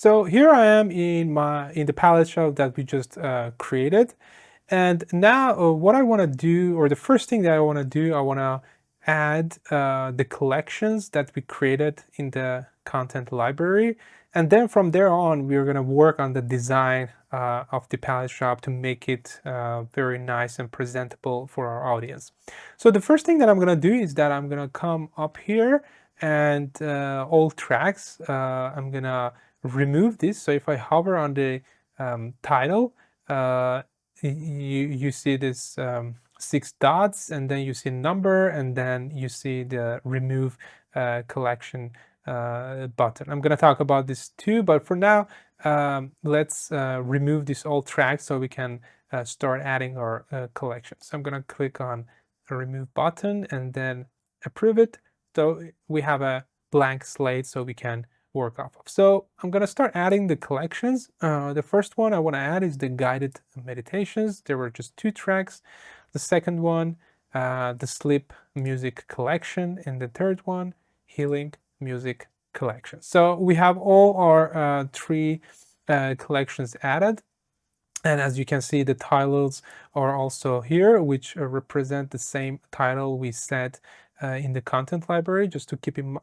So here I am in the palette shop that we just created, and now what I want to do, or the first thing that I want to do, I want to add the collections that we created in the content library, and then from there on we're going to work on the design of the palette shop to make it very nice and presentable for our audience. So the first thing that I'm going to do is that I'm going to come up here and all tracks, I'm going to remove this. So if I hover on the title, you see this 6 dots, and then you see number, and then you see the remove collection button. I'm going to talk about this too, but for now, let's remove this old track so we can start adding our collection. So I'm going to click on the remove button and then approve it. So we have a blank slate so we can work off of. So I'm going to start adding the collections. The first one I want to add is the guided meditations. There were just 2 tracks. The second one, the sleep music collection, and the third one, healing music collection. So we have all our 3 collections added. And as you can see, the titles are also here, which represent the same title we set in the content library. Just keep in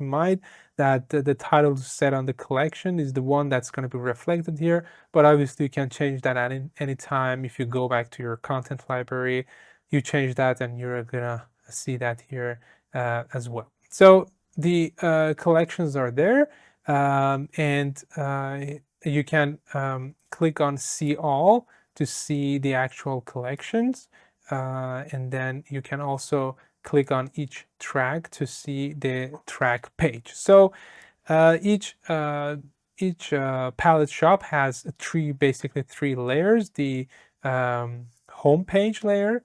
mind that the title set on the collection is the one that's going to be reflected here. But obviously, you can change that at any time. If you go back to your content library, you change that, and you're gonna see that here as well. So the collections are there, and you can click on see all to see the actual collections, and then you can also click on each track to see the track page. So each palette shop has basically three layers. The home page layer,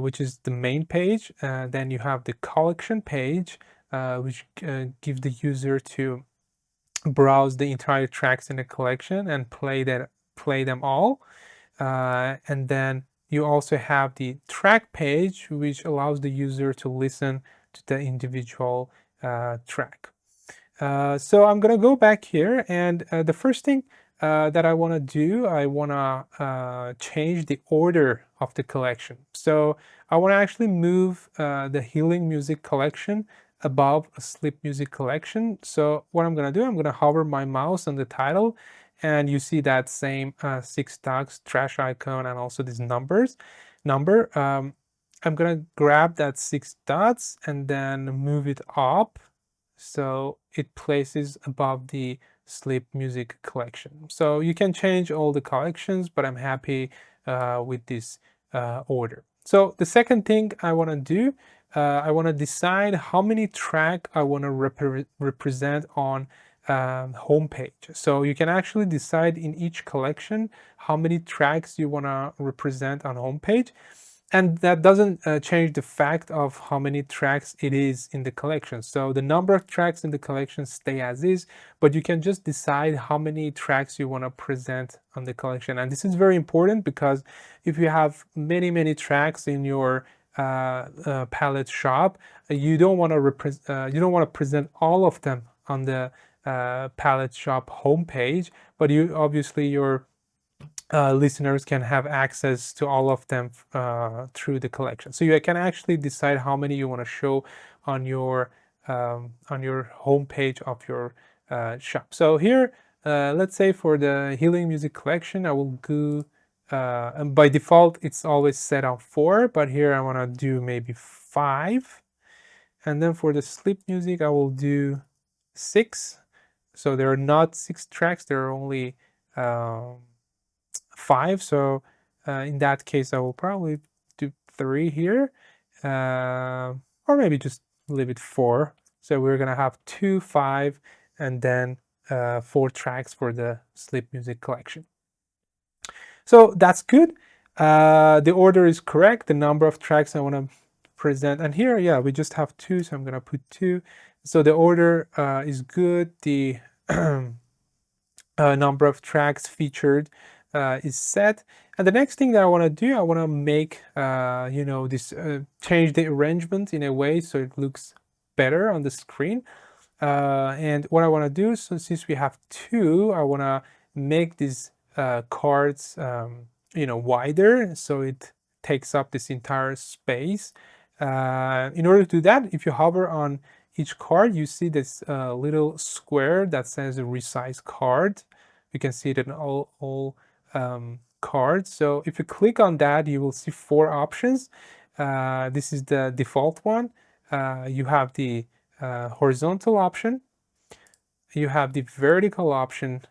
which is the main page. Then you have the collection page, which gives the user to browse the entire tracks in the collection and play them all. And then you also have the track page, which allows the user to listen to the individual track. So I'm gonna go back here, and the first thing that I want to do, I want to change the order of the collection. So I want to actually move the healing music collection above a sleep music collection. So what I'm going to do, I'm going to hover my mouse on the title, and you see that same 6 dots trash icon and also these number. I'm going to grab that 6 dots and then move it up so it places above the sleep music collection. So you can change all the collections, but I'm happy with this order. So the second thing I want to do, I want to decide how many tracks I want to represent on homepage. So you can actually decide in each collection how many tracks you want to represent on homepage. And that doesn't change the fact of how many tracks it is in the collection. So the number of tracks in the collection stay as is, but you can just decide how many tracks you want to present on the collection. And this is very important because if you have many tracks in your palette shop, you don't want to present all of them on the palette shop homepage, but you obviously your listeners can have access to all of them through the collection. So you can actually decide how many you want to show on your homepage of your shop. So here, let's say for the healing music collection, I will go. And by default, it's always set on 4, but here I want to do maybe 5. And then for the sleep music, I will do 6. So there are not 6 tracks; there are only 5. So in that case, I will probably do 3 here, or maybe just leave it 4. So we're gonna have 2, 5, and then 4 tracks for the sleep music collection. So that's good. The order is correct. The number of tracks I want to present, and here, yeah, we just have 2, so I'm gonna put 2. So the order is good. The number of tracks featured is set. And the next thing that I want to do, I want to make this change the arrangement in a way so it looks better on the screen. And what I want to do, so since we have two, I want to make these cards wider, so it takes up this entire space. In order to do that, if you hover on each card, you see this little square that says resize card. You can see it in all cards. So if you click on that, you will see four options. This is the default one. You have the horizontal option, you have the vertical option,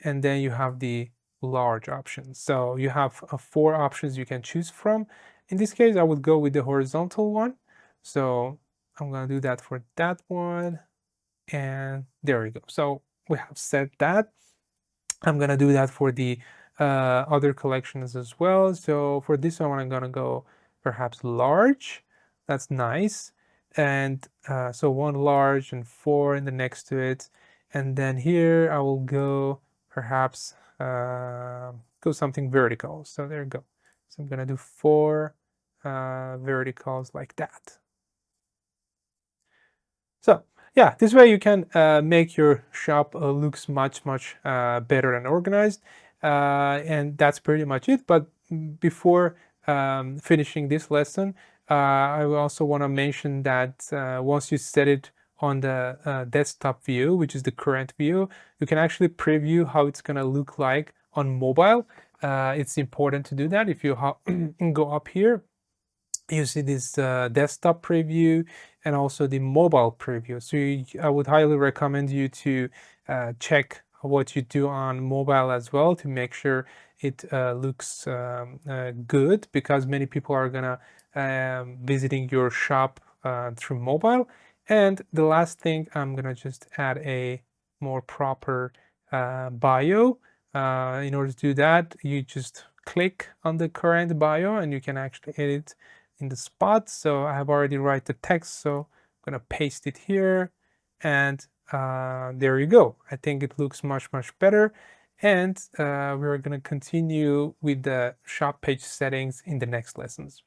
and then you have the large option. So you have four options you can choose from. In this case, I would go with the horizontal one. So I'm going to do that for that one. And there we go. So we have set that. I'm going to do that for the other collections as well. So for this one, I'm going to go perhaps large. That's nice. And so one large and four in the next to it. And then here I will go perhaps go something vertical. So there you go. So I'm going to do four verticals like that. So yeah, this way you can make your shop looks much better and organized, and that's pretty much it. But before finishing this lesson, I also want to mention that once you set it on the desktop view, which is the current view, you can actually preview how it's going to look like on mobile. It's important to do that. If you go up here, you see this desktop preview and also the mobile preview. So I would highly recommend you to check what you do on mobile as well to make sure it looks good, because many people are gonna visiting your shop through mobile. And the last thing, I'm gonna just add a more proper bio. In order to do that, you just click on the current bio and you can actually edit in the spot. So I have already write the text, so I'm gonna paste it here, and there you go. I think it looks much better, and we're gonna continue with the shop page settings in the next lessons.